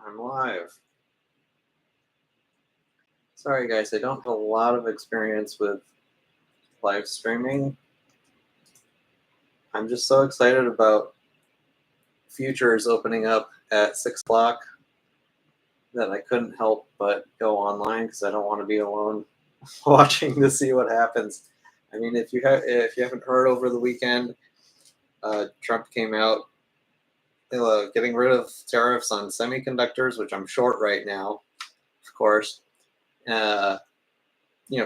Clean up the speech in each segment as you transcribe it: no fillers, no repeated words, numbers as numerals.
I'm live. Sorry guys, I don't have a lot of experience with live streaming. I'm just so excited about futures opening up at 6 o'clock that I couldn't help but go online because I don't want to be alone watching to see what happens. I mean, if you haven't heard over the weekend, Trump came out getting rid of tariffs on semiconductors, which I'm short right now, of course.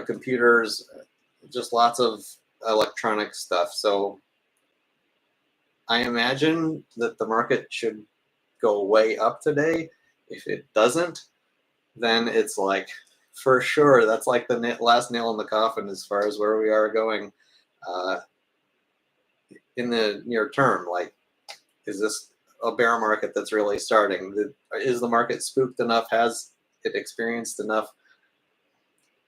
Computers, just lots of electronic stuff. So I imagine that the market should go way up today. If it doesn't, then it's like, for sure, that's like the last nail in the coffin as far as where we are going in the near term. Like, is this a bear market that's really starting? Is the market spooked enough? Has it experienced enough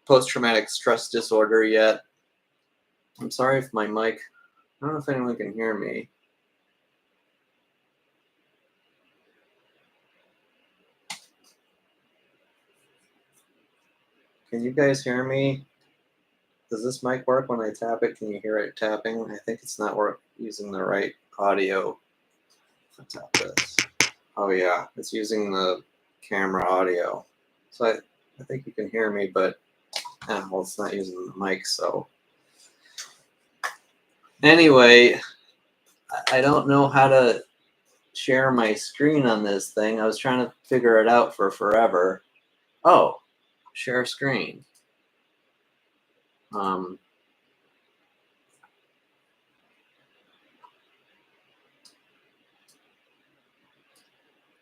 post-traumatic stress disorder yet? I'm sorry if my mic, I don't know if anyone can hear me. Can you guys hear me? Does this mic work when I tap it? Can you hear it tapping? I think it's not using the right audio. Let's tap this. Oh yeah, it's using the camera audio. So I think you can hear me, but well, it's not using the mic, so. Anyway, I don't know how to share my screen on this thing. I was trying to figure it out for forever. Oh, share screen.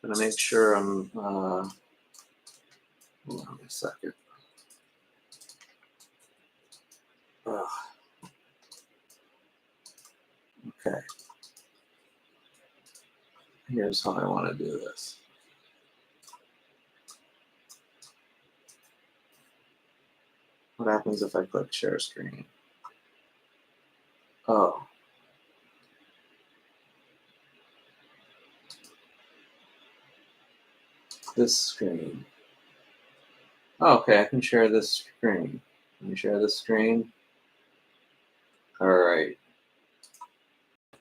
Gonna make sure I'm, hold on a second. Okay. Here's how I want to do this. What happens if I click share screen? Oh. This screen. Oh, okay, I can share this screen. Can you share this screen? All right.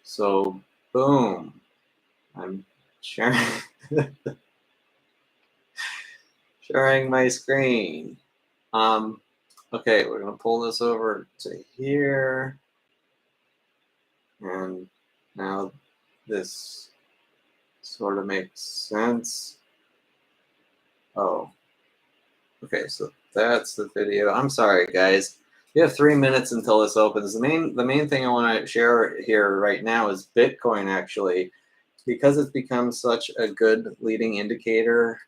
So, boom. I'm sharing sharing my screen. Okay, we're gonna pull this over to here. And now this sort of makes sense. Oh, okay, so that's the video. I'm sorry, guys. We have 3 minutes until this opens. The main thing I want to share here right now is Bitcoin, actually, because it's become such a good leading indicator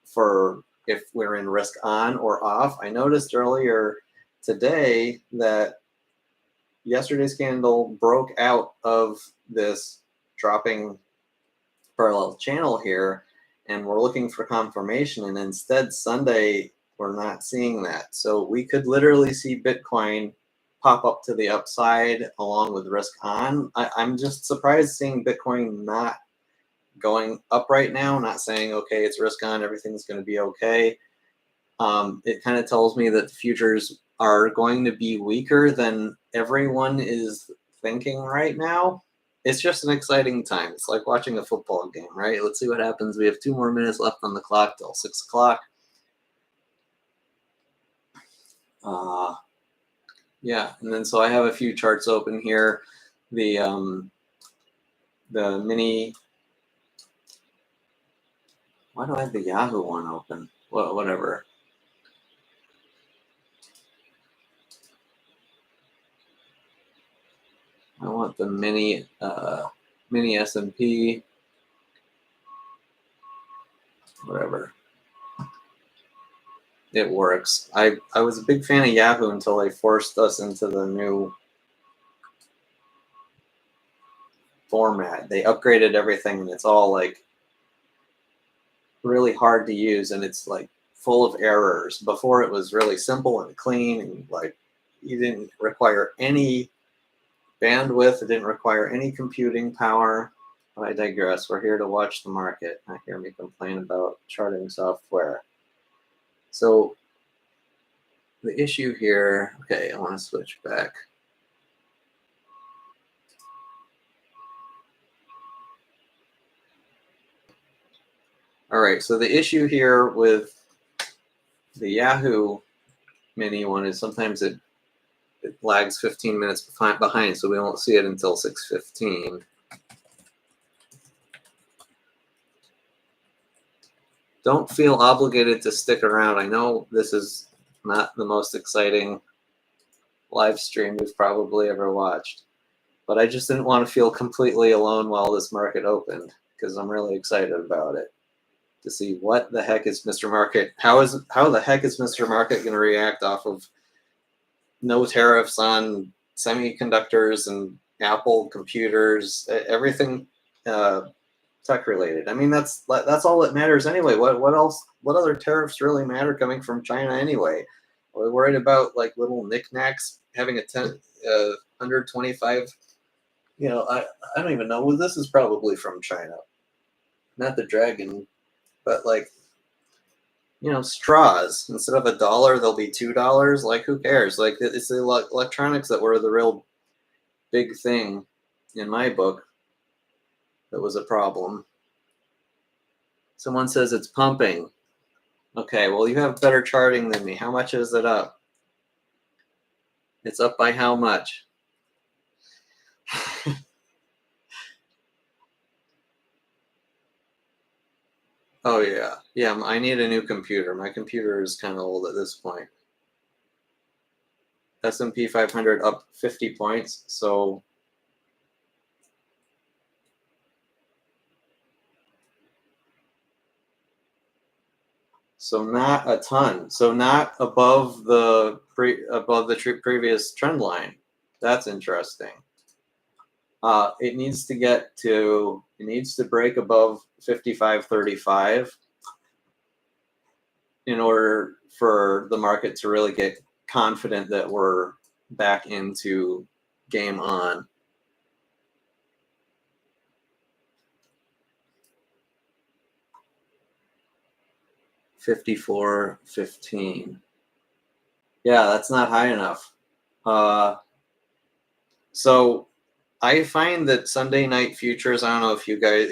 for if we're in risk on or off. I noticed earlier today that yesterday's candle broke out of this dropping parallel channel here, and we're looking for confirmation, and instead Sunday we're not seeing that. So we could literally see Bitcoin pop up to the upside along with risk on. I'm just surprised seeing Bitcoin not going up right now, not saying, okay, it's risk on, everything's going to be okay. It kind of tells me that the futures are going to be weaker than everyone is thinking right now. It's just an exciting time. It's like watching a football game, right? Let's see what happens. We have 2 more minutes left on the clock till 6 o'clock. Yeah, and then so I have a few charts open here. The mini. Why do I have the Yahoo one open? Well, whatever. I want the mini S&P, whatever. It works. I was a big fan of Yahoo until they forced us into the new format. They upgraded everything, and it's all like really hard to use, and it's like full of errors. Before it was really simple and clean, and like you didn't require any bandwidth. It didn't require any computing power. I digress. We're here to watch the market, not hear me complain about charting software. So the issue here, okay, I want to switch back. All right, so the issue here with the Yahoo mini one is sometimes it lags 15 minutes behind, so we won't see it until 6:15. Don't feel obligated to stick around. I know this is not the most exciting live stream we've probably ever watched, but I just didn't want to feel completely alone while this market opened, because I'm really excited about it, to see what the heck is Mr. Market, how the heck is Mr. Market going to react off of no tariffs on semiconductors and Apple computers, everything tech related. I mean, that's all that matters anyway. What else? What other tariffs really matter coming from China anyway? We're worried about like little knickknacks having a 125. You know, I don't even know. Well, this is probably from China, not the dragon, but like, you know, straws. Instead of $1, they'll be $2. Like, who cares? Like, it's the electronics that were the real big thing in my book that was a problem. Someone says it's pumping. Okay, well, you have better charting than me. How much is it up? It's up by how much? Oh, yeah. Yeah, I need a new computer. My computer is kind of old at this point. S&P 500 up 50 points, so not a ton. So not above the previous trend line. That's interesting. It needs to break above 55.35 in order for the market to really get confident that we're back into game on. $54.15. Yeah, that's not high enough. So I find that Sunday night futures, I don't know if you guys,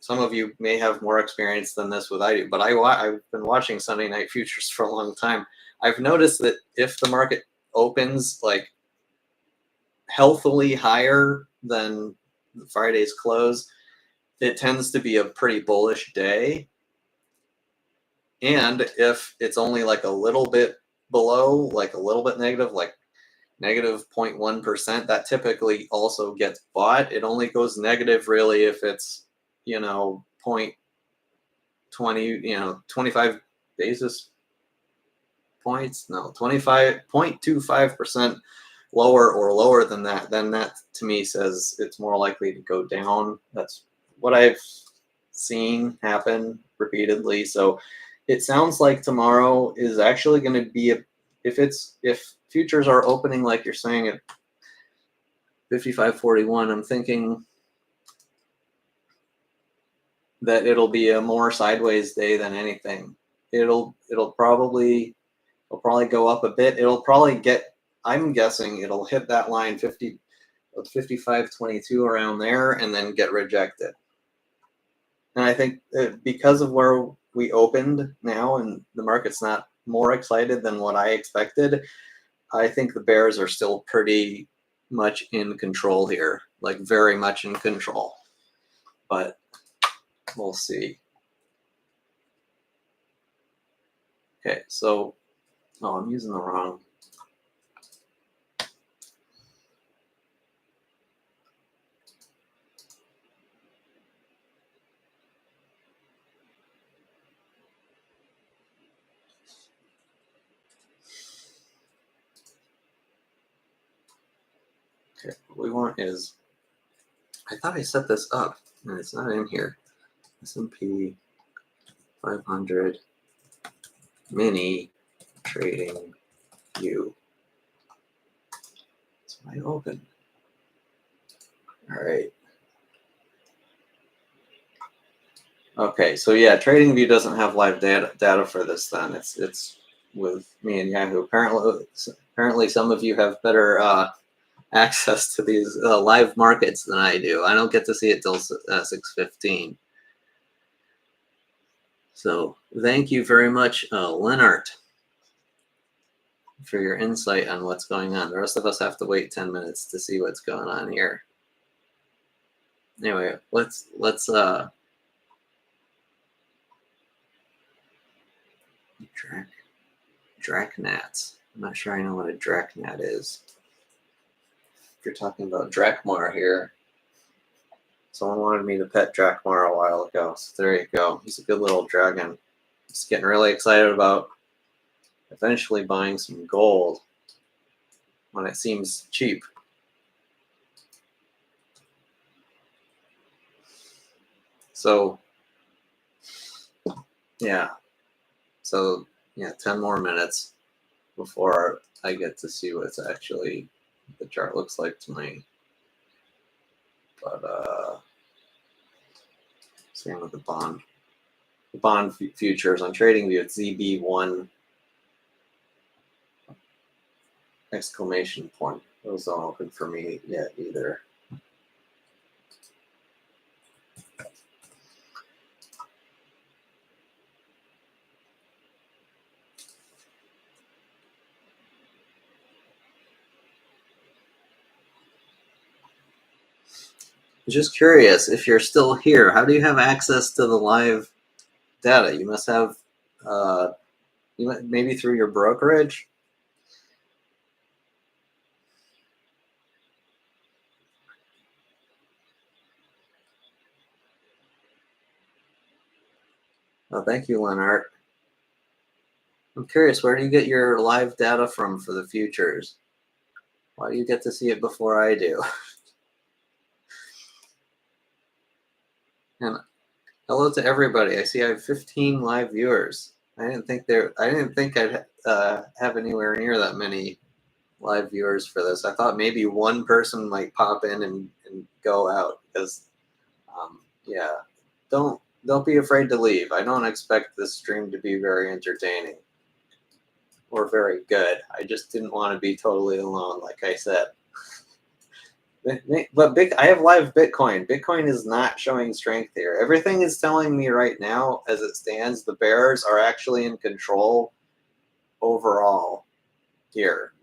some of you may have more experience than this with I do, but I've been watching Sunday night futures for a long time. I've noticed that if the market opens like healthily higher than Friday's close, it tends to be a pretty bullish day. And if it's only like a little bit below, like a little bit negative, like negative 0.1%, that typically also gets bought. It only goes negative really if it's, 0.20, 25 basis points, no, 0.25% lower or lower than that, then that to me says it's more likely to go down. That's what I've seen happen repeatedly. So it sounds like tomorrow is actually going to be if futures are opening like you're saying at 55.41, I'm thinking that it'll be a more sideways day than anything. It'll probably go up a bit. I'm guessing it'll hit that line 55.22 around there and then get rejected. And I think because of where we opened now and the market's not more excited than what I expected, I think the bears are still pretty much in control here, like very much in control. But we'll see. Okay, so, I'm using the wrong. Okay, what we want is, I thought I set this up and it's not in here. S&P 500 mini trading view. It's wide open. All right. Okay, so yeah, TradingView doesn't have live data for this. Then it's with me and Yahoo. Apparently, some of you have better access to these live markets than I do. I don't get to see it till 6:15. So thank you very much, Lennart, for your insight on what's going on. The rest of us have to wait 10 minutes to see what's going on here. Anyway, let's Drachnats. I'm not sure I know what a Drachnat is. If you're talking about Drakmar here, someone wanted me to pet Drakmar a while ago, so there you go. He's a good little dragon. Just getting really excited about eventually buying some gold when it seems cheap. So, yeah. So, yeah, 10 more minutes before I get to see what's actually the chart looks like to me. But, same with the bond. The bond futures on TradingView, it's ZB1 exclamation point. Those don't open for me yet either. Just curious, if you're still here, how do you have access to the live data? You must have, maybe through your brokerage? Oh, thank you, Lennart. I'm curious, where do you get your live data from for the futures? Why do you get to see it before I do? And hello to everybody. I see I have 15 live viewers. I didn't think I'd have anywhere near that many live viewers for this. I thought maybe one person might pop in and go out because, yeah, don't be afraid to leave. I don't expect this stream to be very entertaining or very good. I just didn't want to be totally alone, like I said. But I have live Bitcoin. Bitcoin is not showing strength here. Everything is telling me right now, as it stands, the bears are actually in control overall here.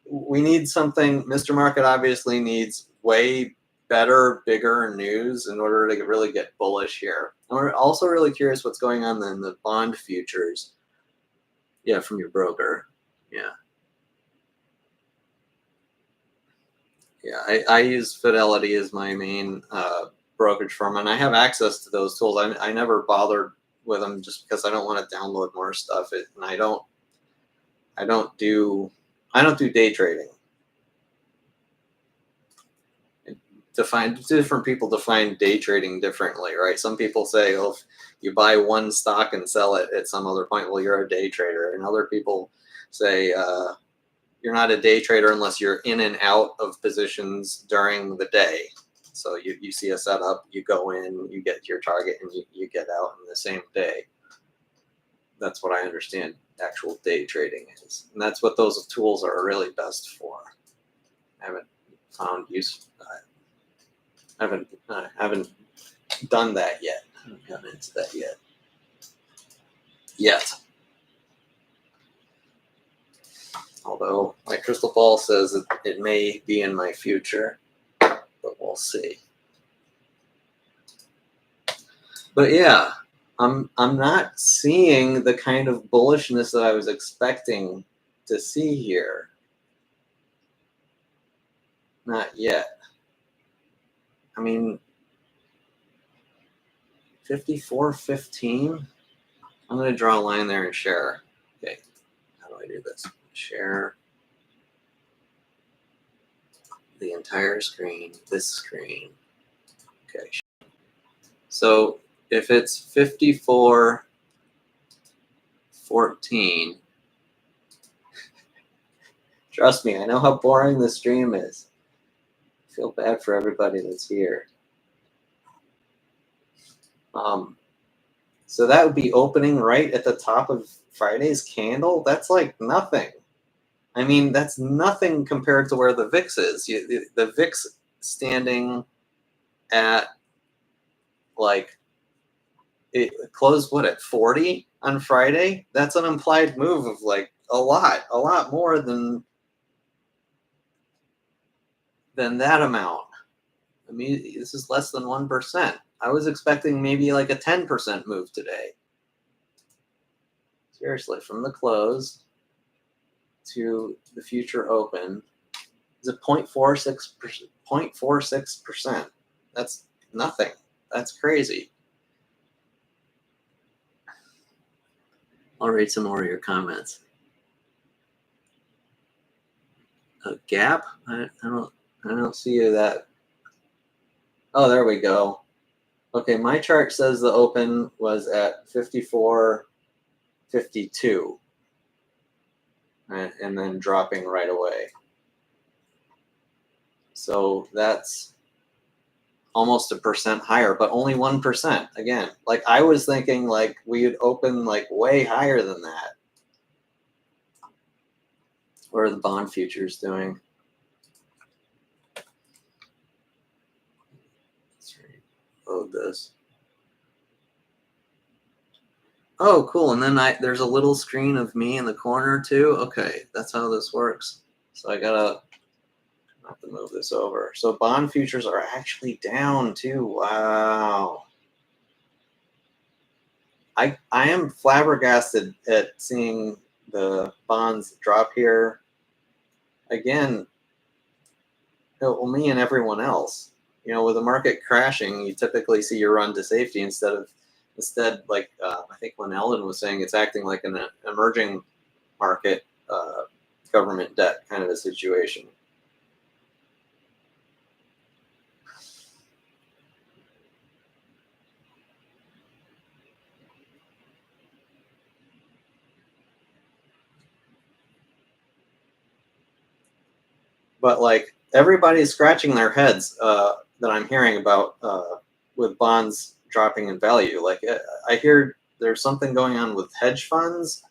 We need something. Mr. Market obviously needs way better, bigger news in order to really get bullish here. And we're also really curious what's going on in the bond futures. Yeah, from your broker. Yeah. Yeah, I use Fidelity as my main brokerage firm, and I have access to those tools. I never bothered with them just because I don't want to download more stuff. And I don't do day trading. Different people define day trading differently, right? Some people say, oh, if you buy one stock and sell it at some other point, well, you're a day trader. And other people say, you're not a day trader unless you're in and out of positions during the day. So you see a setup, you go in, you get your target, and you get out in the same day. That's what I understand actual day trading is. And that's what those tools are really best for. I haven't found use. I haven't done that yet. I haven't gotten into that yet. Although my crystal ball says it may be in my future, but we'll see. But yeah, I'm not seeing the kind of bullishness that I was expecting to see here. Not yet. I mean, 54.15. I'm going to draw a line there and share. Okay, how do I do this? Share the entire screen, this screen. Okay. So if it's 54.14, trust me, I know how boring this stream is. I feel bad for everybody that's here. So that would be opening right at the top of Friday's candle. That's like nothing. I mean, that's nothing compared to where the VIX is. The VIX standing at like, it closed what, at 40 on Friday? That's an implied move of like a lot more than that amount. I mean, this is less than 1%. I was expecting maybe like a 10% move today. Seriously, from the close to the future open is a 0.46%. That's nothing. That's crazy. I'll read some more of your comments. A gap? I don't see that. Oh, there we go. Okay, my chart says the open was at 54.52, and then dropping right away. So that's almost 1% higher, but only 1%. Again, like I was thinking like we would open like way higher than that. What are the bond futures doing? Let's reload this. Oh, cool. And then there's a little screen of me in the corner too. Okay, that's how this works. So I gotta have to move this over. So bond futures are actually down too. Wow. I am flabbergasted at seeing the bonds drop here again. Well, me and everyone else. You know, with the market crashing, you typically see your run to safety instead like I think when Ellen was saying, it's acting like an emerging market government debt kind of a situation. But like everybody's scratching their heads that I'm hearing about with bonds dropping in value. Like I hear there's something going on with hedge funds,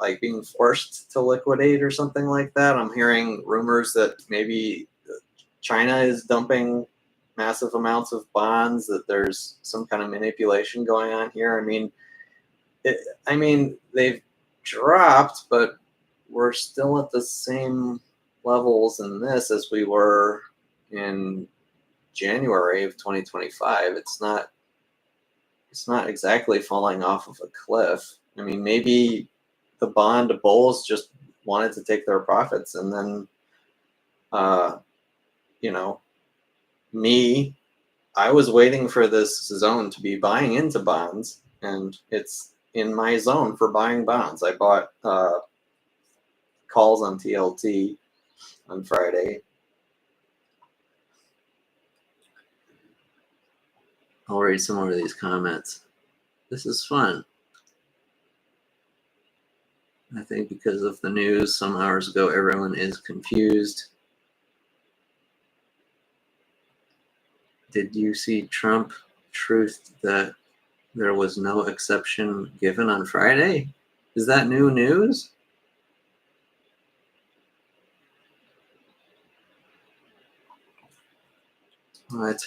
like being forced to liquidate or something like that. I'm hearing rumors that maybe China is dumping massive amounts of bonds, that there's some kind of manipulation going on here. I mean, they've dropped, but we're still at the same levels in this as we were in January of 2025. It's not exactly falling off of a cliff. I mean, maybe the bond bulls just wanted to take their profits, and then you know, I was waiting for this zone to be buying into bonds, and it's in my zone for buying bonds. I bought calls on TLT on Friday. I'll read some more of these comments. This is fun. I think because of the news some hours ago, everyone is confused. Did you see Trump truthed that there was no exception given on Friday? Is that new news? What?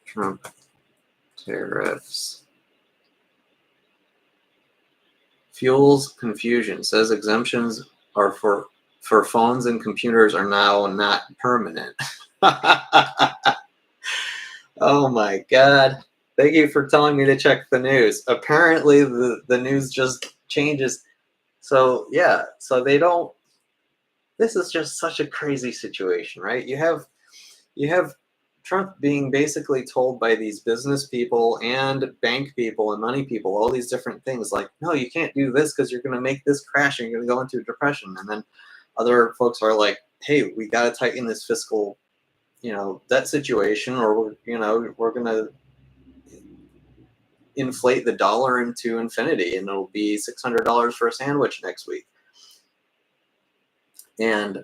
Trump tariffs. Fuels confusion. Says exemptions are for phones and computers are now not permanent. Oh my God. Thank you for telling me to check the news. Apparently the news just changes. So yeah, so they don't, this is just such a crazy situation, right? You have Trump being basically told by these business people and bank people and money people, all these different things, like, no, you can't do this because you're going to make this crash and you're going to go into a depression. And then other folks are like, hey, we got to tighten this fiscal, debt situation, or we're going to inflate the dollar into infinity and it'll be $600 for a sandwich next week. And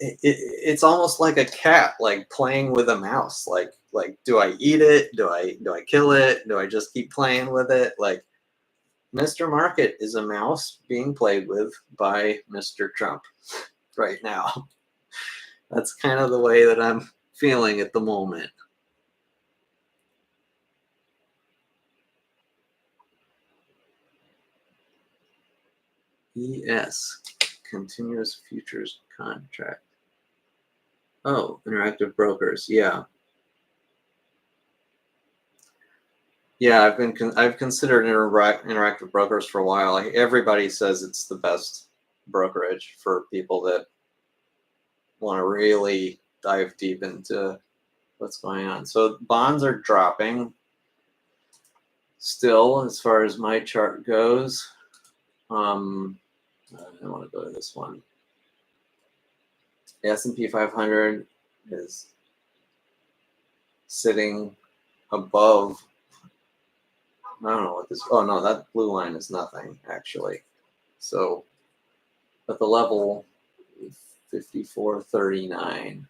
it's almost like a cat like playing with a mouse. Like, like, do I eat it? Do I kill it? Do I just keep playing with it? Like, Mr. Market is a mouse being played with by Mr. Trump right now. That's kind of the way that I'm feeling at the moment. ES, continuous futures contract. Oh, interactive brokers. Yeah. Yeah, I've considered interactive brokers for a while. Like, everybody says it's the best brokerage for people that want to really dive deep into what's going on. So bonds are dropping still as far as my chart goes. I want to go to this one. The S&P 500 is sitting above, I don't know what this, oh no, that blue line is nothing actually. So at the level 54.39,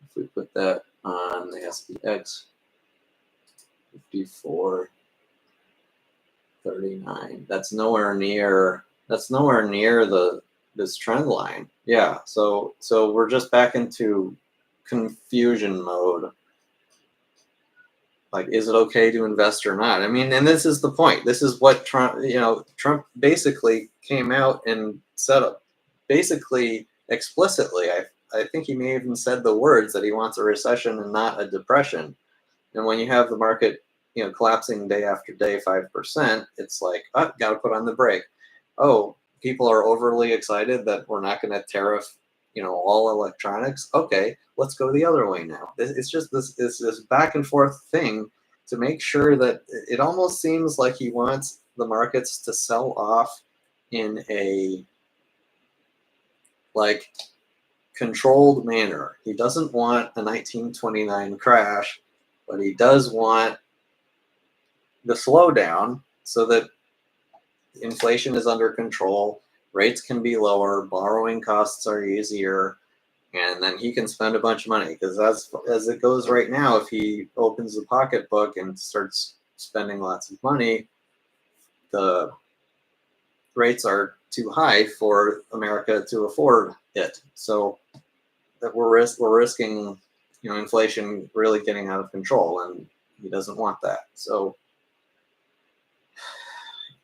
if we put that on the SPX, 54.39, that's nowhere near this trend line. Yeah, so we're just back into confusion mode. Like, is it okay to invest or not? I mean, and this is the point. This is what Trump basically came out and said, basically explicitly. I think he may have even said the words that he wants a recession and not a depression. And when you have the market, collapsing day after day 5%, it's like, oh, got to put on the brake. Oh, people are overly excited that we're not going to tariff, all electronics. Okay, let's go the other way now. It's just this back and forth thing to make sure that it almost seems like he wants the markets to sell off in a like controlled manner. He doesn't want a 1929 crash, but he does want the slowdown so that inflation is under control, rates can be lower, borrowing costs are easier, and then he can spend a bunch of money. Because as it goes right now, if he opens the pocketbook and starts spending lots of money, the rates are too high for America to afford it. So that we're risking, inflation really getting out of control, and he doesn't want that. So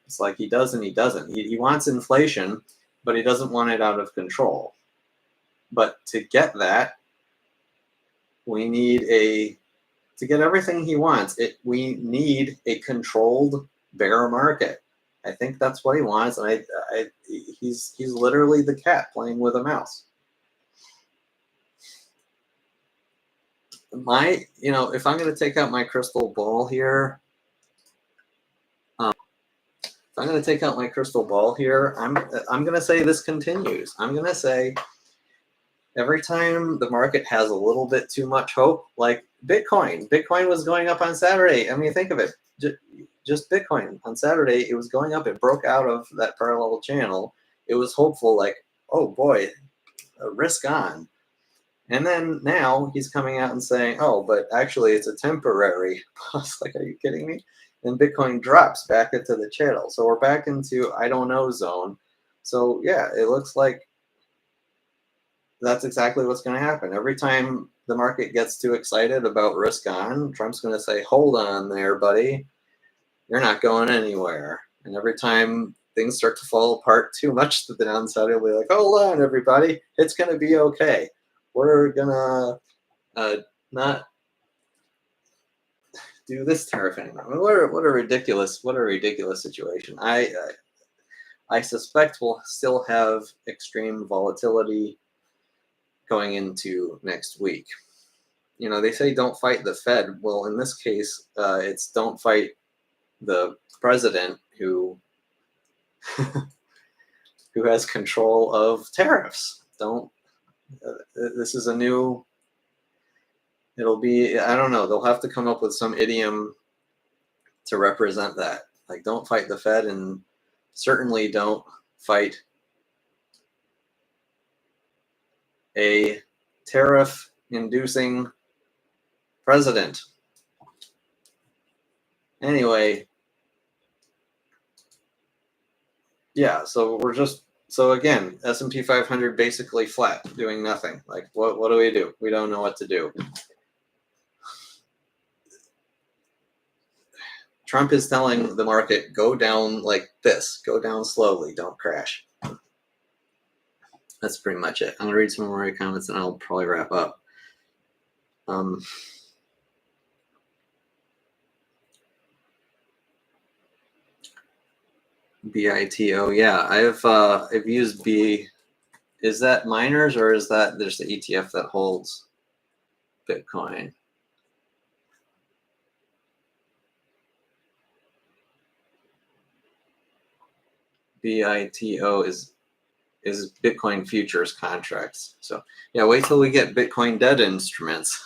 it's like he does and he doesn't. He wants inflation, but he doesn't want it out of control. But to get that, we need to get everything he wants. We need a controlled bear market. I think that's what he wants. And he's literally the cat playing with a mouse. If I'm going to take out my crystal ball here, I'm going to say this continues. I'm going to say every time the market has a little bit too much hope, like Bitcoin was going up on Saturday. I mean, think of it. Just Bitcoin on Saturday, it was going up. It broke out of that parallel channel. It was hopeful, like, oh boy, risk on. And then now he's coming out and saying, oh, but actually it's a temporary. I was like, are you kidding me? And Bitcoin drops back into the channel. So we're back into I don't know zone. So yeah, it looks like that's exactly what's going to happen. Every time the market gets too excited about risk on, Trump's going to say, hold on there, buddy. You're not going anywhere. And every time things start to fall apart too much to the downside, he'll be like, hold on, everybody. It's going to be okay. We're going to not do this tariff anymore. I mean, what a ridiculous situation. I suspect we'll still have extreme volatility going into next week. They say don't fight the Fed. Well, in this case, it's don't fight the president who who has control of tariffs. This is a new, it'll be, I don't know, they'll have to come up with some idiom to represent that. Like, don't fight the Fed, and certainly don't fight a tariff-inducing president. Anyway, yeah, so we're just, so again, S&P 500 basically flat, doing nothing. Like, what do we do? We don't know what to do. Trump is telling the market, go down like this, go down slowly, don't crash. That's pretty much it. I'm going to read some more comments and I'll probably wrap up. BITO, yeah, I've used B. Is that miners or is that there's the ETF that holds Bitcoin? BITO is Bitcoin futures contracts. So yeah, wait till we get Bitcoin debt instruments.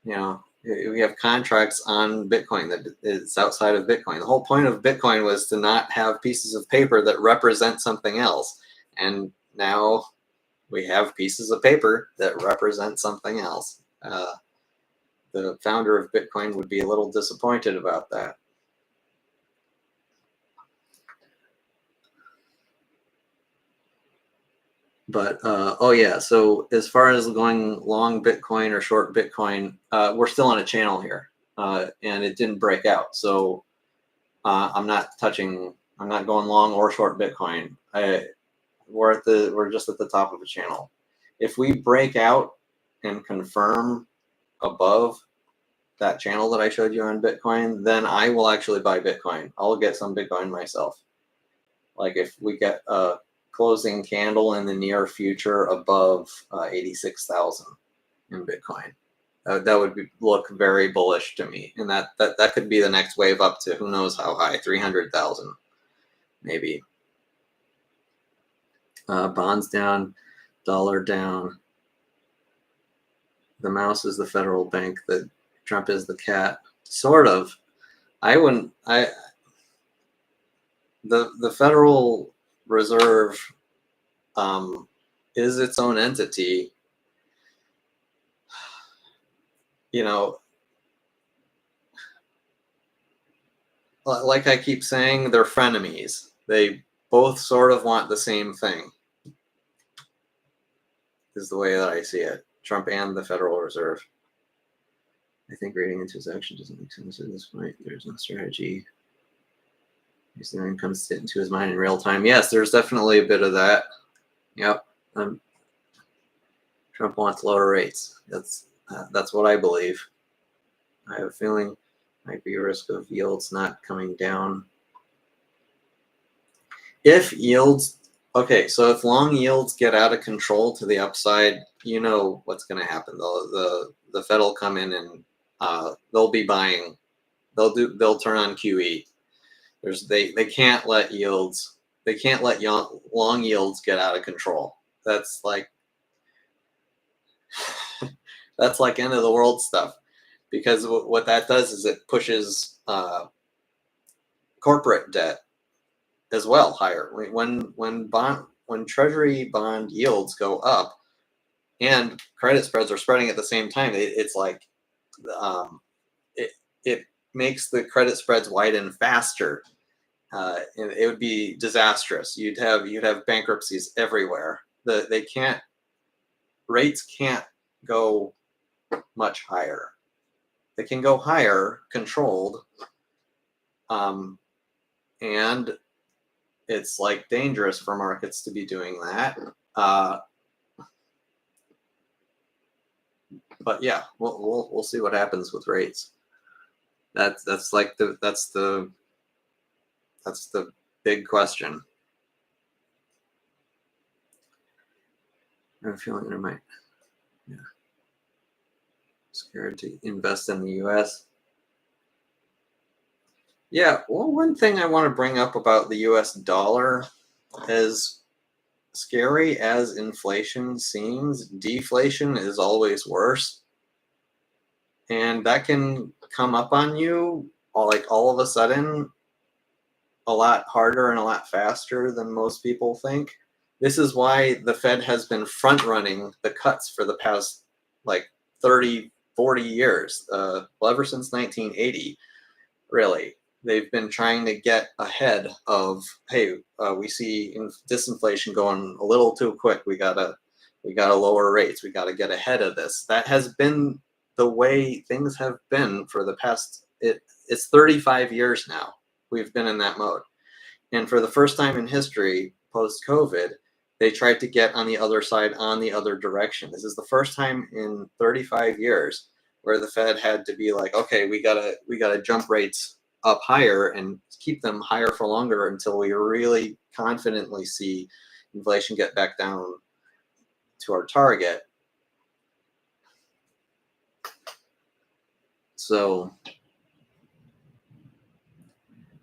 You know, we have contracts on Bitcoin that is outside of Bitcoin. The whole point of Bitcoin was to not have pieces of paper that represent something else. And now we have pieces of paper that represent something else. The founder of Bitcoin would be a little disappointed about that. But, oh yeah, so as far as going long Bitcoin or short Bitcoin, we're still on a channel here, and it didn't break out. So I'm not going long or short Bitcoin. We're just at the top of a channel. If we break out and confirm above that channel that I showed you on Bitcoin, then I will actually buy Bitcoin. I'll get some Bitcoin myself. Like if we get a closing candle in the near future above 86,000 in Bitcoin, that would look very bullish to me. And that could be the next wave up to who knows how high, 300,000 maybe. Bonds down, dollar down. The mouse is the federal bank. The Trump is the cat. Sort of. The Federal Reserve is its own entity. You know, like I keep saying, they're frenemies. They both sort of want the same thing, is the way that I see it. Trump and the Federal Reserve. I think reading into his action doesn't make sense at this point. There's no strategy. His theory comes into his mind in real time. Yes, there's definitely a bit of that. Yep. Trump wants lower rates. That's what I believe. I have a feeling might be a risk of yields not coming down. If yields, okay, so if long yields get out of control to the upside, you know what's going to happen. The Fed will come in and they'll be buying. They'll turn on QE. They can't let yields. They can't let long yields get out of control. That's like that's like end of the world stuff, because what that does is it pushes corporate debt as well higher. When Treasury bond yields go up and credit spreads are spreading at the same time, it's like it makes the credit spreads widen faster. And it would be disastrous. You'd have bankruptcies everywhere. Rates can't go much higher. They can go higher, controlled, and it's like dangerous for markets to be doing that. But yeah, we'll see what happens with rates. That's the big question. I have a feeling I might, scared to invest in the U.S. Yeah, well, one thing I want to bring up about the U.S. dollar is, scary as inflation seems, deflation is always worse. And that can come up on you all of a sudden a lot harder and a lot faster than most people think. This is why the Fed has been front running the cuts for the past like 30, 40 years. Well, ever since 1980, really. They've been trying to get ahead of, hey, we see disinflation going a little too quick. We gotta lower rates. We gotta get ahead of this. That has been the way things have been for the past. It's 35 years now. We've been in that mode, and for the first time in history, post COVID, they tried to get on the other side, on the other direction. This is the first time in 35 years where the Fed had to be like, okay, we gotta jump rates up higher and keep them higher for longer until we really confidently see inflation get back down to our target. So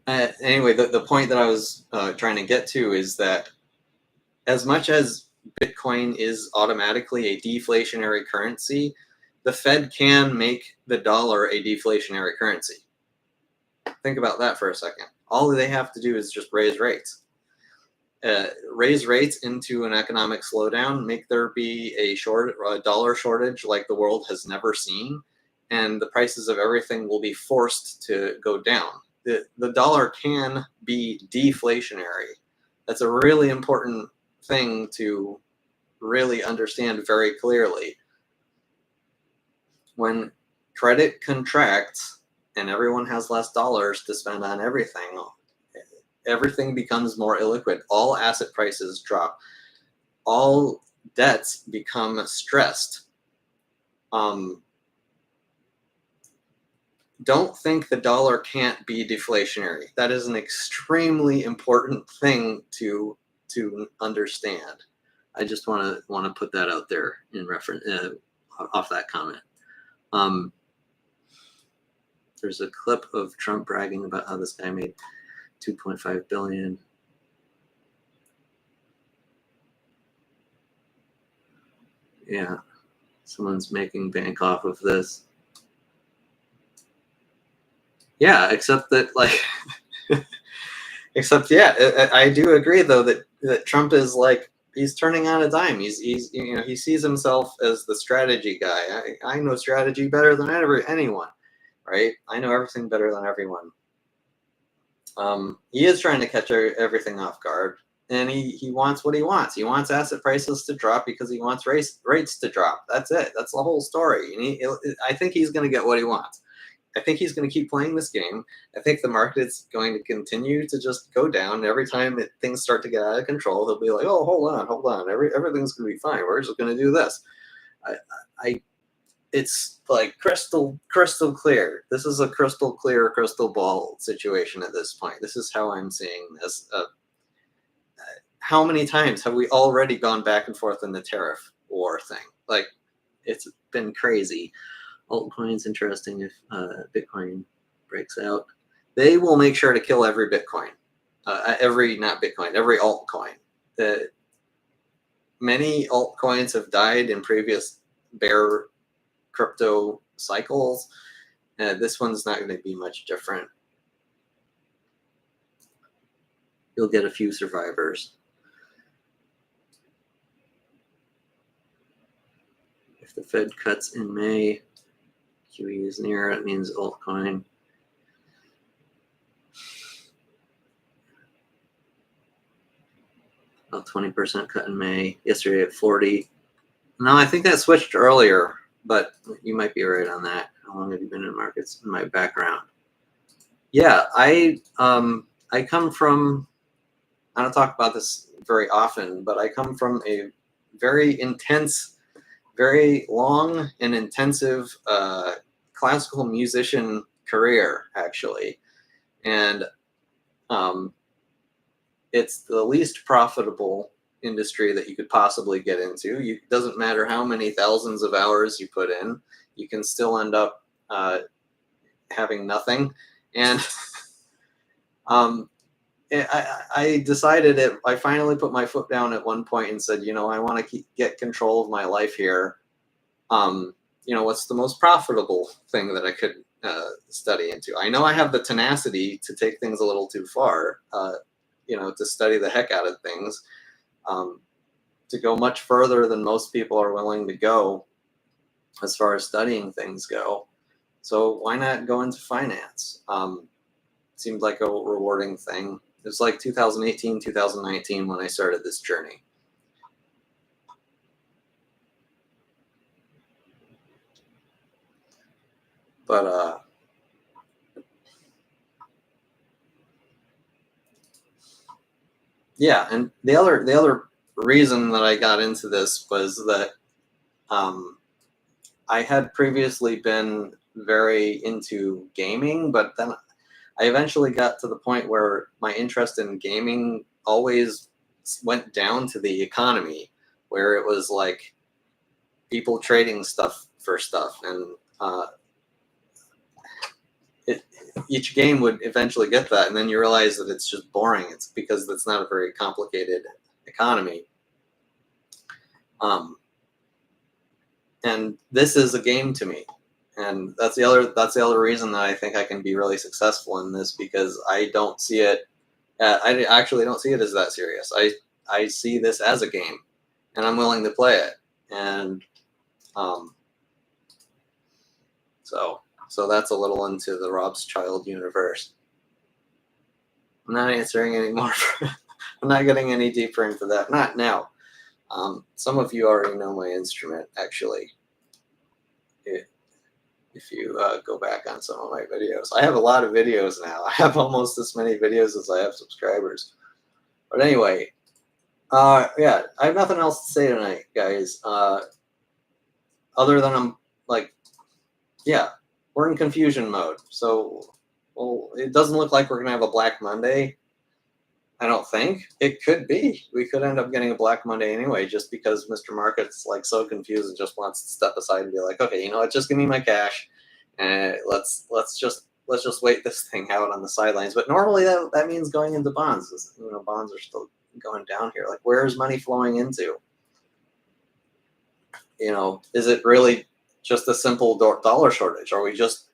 anyway, the point that I was trying to get to is that as much as Bitcoin is automatically a deflationary currency, the Fed can make the dollar a deflationary currency. Think about that for a second. All they have to do is just raise rates. Raise rates into an economic slowdown, make there be a dollar shortage like the world has never seen, and the prices of everything will be forced to go down. The dollar can be deflationary. That's a really important thing to really understand very clearly. When credit contracts and everyone has less dollars to spend on everything, everything becomes more illiquid. All asset prices drop. All debts become stressed. Don't think the dollar can't be deflationary. That is an extremely important thing to understand. I just want to put that out there in reference off that comment. There's a clip of Trump bragging about how this guy made $2.5 billion. Yeah, someone's making bank off of this. Yeah, except that I do agree though that Trump is like, he's turning on a dime. He's he sees himself as the strategy guy. I know strategy better than anyone, right? I know everything better than everyone. He is trying to catch everything off guard, and he wants what he wants. He wants asset prices to drop because he wants rates to drop. That's it. That's the whole story. And I think he's going to get what he wants. I think he's going to keep playing this game. I think the market's going to continue to just go down. Every time things start to get out of control, he'll be like, "Oh, hold on. Everything's going to be fine. We're just going to do this." It's like crystal clear. This is a crystal clear, crystal ball situation at this point. This is how I'm seeing this. How many times have we already gone back and forth in the tariff war thing? Like, it's been crazy. Altcoins, interesting if Bitcoin breaks out. They will make sure to kill every Bitcoin. Every altcoin. Many altcoins have died in previous bear crypto cycles. This one's not going to be much different. You'll get a few survivors. If the Fed cuts in May, QE is near, it means altcoin. About 20% cut in May. Yesterday at 40. No, I think that switched earlier, but you might be right on that. How long have you been in markets? In my background. Yeah, I come from, I don't talk about this very often, but I come from a very intense, very long and intensive classical musician career, actually. And it's the least profitable industry that you could possibly get into. It doesn't matter how many thousands of hours you put in, you can still end up having nothing. And I decided I finally put my foot down at one point and said, I want to get control of my life here. What's the most profitable thing that I could study into? I know I have the tenacity to take things a little too far, to study the heck out of things. to go much further than most people are willing to go as far as studying things go. So why not go into finance? Seemed like a rewarding thing. It was like 2018, 2019 when I started this journey. But yeah, and the other reason that I got into this was that I had previously been very into gaming, but then I eventually got to the point where my interest in gaming always went down to the economy, where it was like people trading stuff for stuff, and each game would eventually get that, and then you realize that it's just boring. It's because it's not a very complicated economy. And this is a game to me, and that's the other reason that I think I can be really successful in this, because I don't see it. I actually don't see it as that serious. I see this as a game, and I'm willing to play it. And so that's a little into the Robschild universe. I'm not answering any more. I'm not getting any deeper into that. Not now. Some of you already know my instrument, actually. If you go back on some of my videos. I have a lot of videos now. I have almost as many videos as I have subscribers. But anyway, yeah, I have nothing else to say tonight, guys. Other than I'm like, yeah, we're in confusion mode. So, well, it doesn't look like we're going to have a Black Monday. I don't think. It could be. We could end up getting a Black Monday anyway, just because Mr. Market's like so confused and just wants to step aside and be like, okay, you know what, just give me my cash, and let's just wait this thing out on the sidelines. But normally that means going into bonds. You know, bonds are still going down here. Like, where is money flowing into? You know, is it really just a simple dollar shortage? Are we just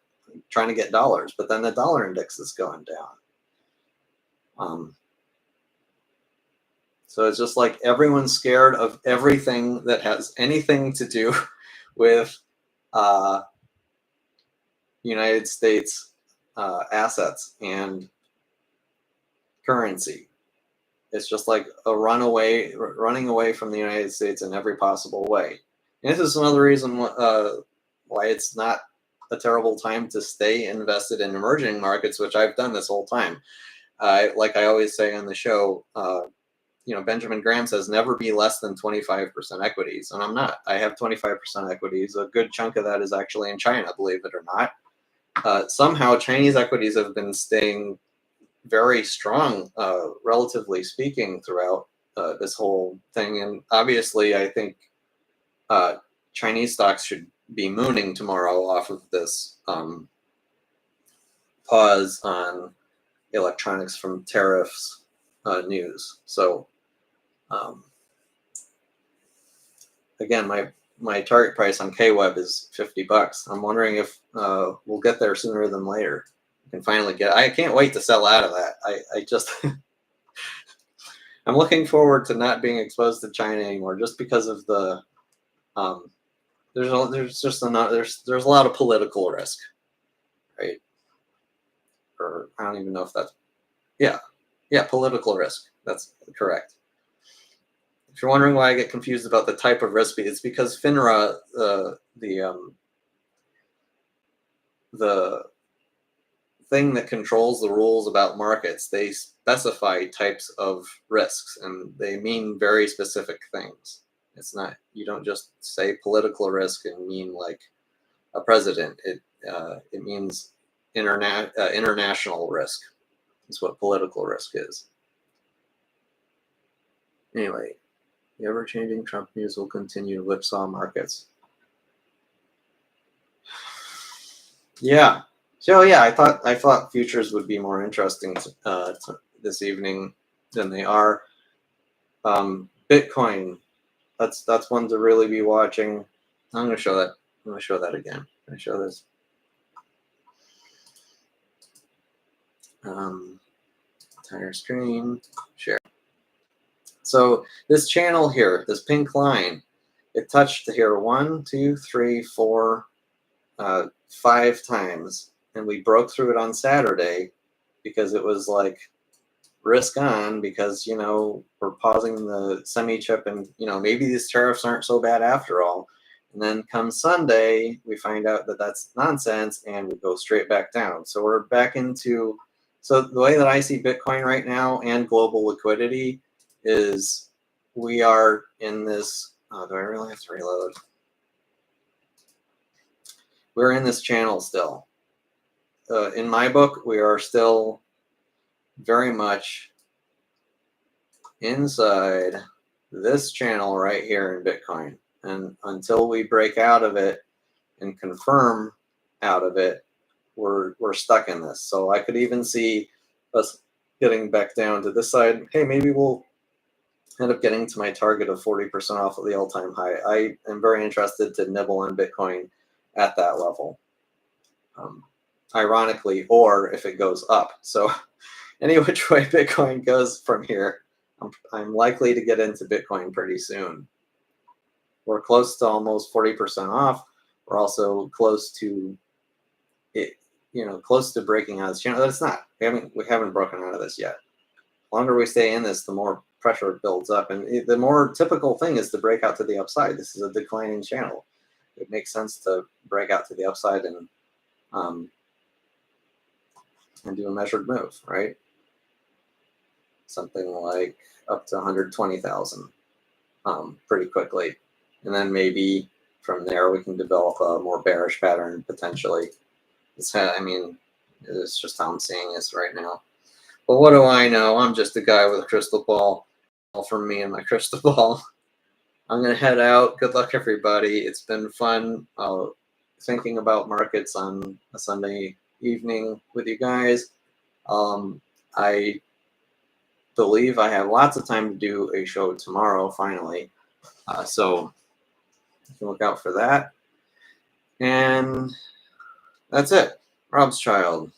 trying to get dollars? But then the dollar index is going down. So it's just like everyone's scared of everything that has anything to do with United States assets and currency. It's just like a running away from the United States in every possible way. And this is another reason why it's not a terrible time to stay invested in emerging markets, which I've done this whole time. Like I always say on the show, you know, Benjamin Graham says never be less than 25% equities, and I'm not. I have 25% equities. A good chunk of that is actually in China, believe it or not. Somehow Chinese equities have been staying very strong, relatively speaking, throughout this whole thing. And obviously, I think Chinese stocks should be mooning tomorrow off of this pause on electronics from tariffs news. So again, my target price on KWeb is $50. I'm wondering if we'll get there sooner than later. We can finally get. I can't wait to sell out of that. I just I'm looking forward to not being exposed to China anymore, just because of the there's a lot of political risk, right? Or I don't even know if that's political risk. That's correct. If you're wondering why I get confused about the type of risk, it's because FINRA, the thing that controls the rules about markets, they specify types of risks, and they mean very specific things. It's not, you don't just say political risk and mean like a president. It means international risk. Is what political risk is. Anyway, the ever-changing Trump news will continue to whipsaw markets. Yeah. So yeah, I thought futures would be more interesting this evening than they are. Bitcoin, that's one to really be watching. I'm going to show that. I'm going to show that again. Can I show this? Entire screen, share. So this channel here, this pink line, it touched here 1, 2, 3, 4, 5 times, and we broke through it on Saturday because it was like risk on, because we're pausing the semi-chip, and maybe these tariffs aren't so bad after all. And then come Sunday, we find out that that's nonsense, and we go straight back down. So we're back into, so the way that I see Bitcoin right now and global liquidity is we are in this, do I really have to reload? We're in this channel still. In my book, we are still very much inside this channel right here in Bitcoin. And until we break out of it and confirm out of it, we're stuck in this. So I could even see us getting back down to this side. Hey, maybe we'll end up getting to my target of 40% off of the all-time high. I am very interested to nibble on Bitcoin at that level. Ironically, or if it goes up. So any which way Bitcoin goes from here, I'm likely to get into Bitcoin pretty soon. We're close to almost 40% off. We're also close to it, close to breaking out of this channel. That's not. We haven't broken out of this yet. The longer we stay in this, the more pressure builds up, and the more typical thing is to break out to the upside. This is a declining channel. It makes sense to break out to the upside and do a measured move, right? Something like up to 120,000 pretty quickly. And then maybe from there we can develop a more bearish pattern potentially. It's just how I'm seeing this right now. But what do I know? I'm just a guy with a crystal ball. All from me and my crystal ball. I'm going to head out. Good luck, everybody. It's been fun thinking about markets on a Sunday evening with you guys. I believe I have lots of time to do a show tomorrow, finally. So you can look out for that. And that's it. Robschild.